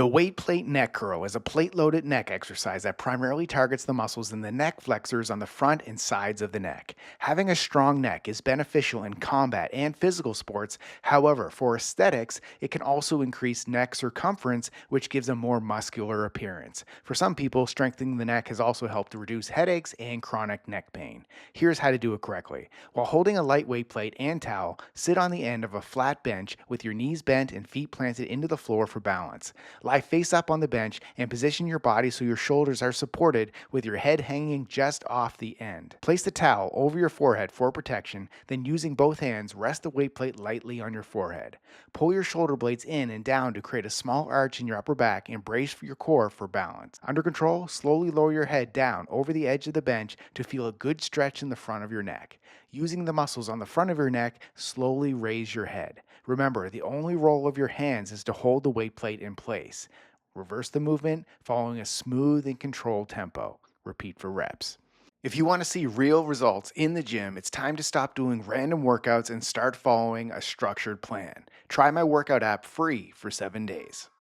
The weight plate neck curl is a plate loaded neck exercise that primarily targets the muscles in the neck flexors on the front and sides of the neck. Having a strong neck is beneficial in combat and physical sports. However, for aesthetics, it can also increase neck circumference, which gives a more muscular appearance. For some people, strengthening the neck has also helped to reduce headaches and chronic neck pain. Here's how to do it correctly. While holding a light weight plate and towel, sit on the end of a flat bench with your knees bent and feet planted into the floor for balance. Lie face up on the bench and position your body so your shoulders are supported with your head hanging just off the end. Place the towel over your forehead for protection, then using both hands, rest the weight plate lightly on your forehead. Pull your shoulder blades in and down to create a small arch in your upper back and brace for your core for balance. Under control, slowly lower your head down over the edge of the bench to feel a good stretch in the front of your neck. Using the muscles on the front of your neck, slowly raise your head. Remember, the only role of your hands is to hold the weight plate in place. Reverse the movement, following a smooth and controlled tempo. Repeat for reps. If you want to see real results in the gym, it's time to stop doing random workouts and start following a structured plan. Try my workout app free for 7 days.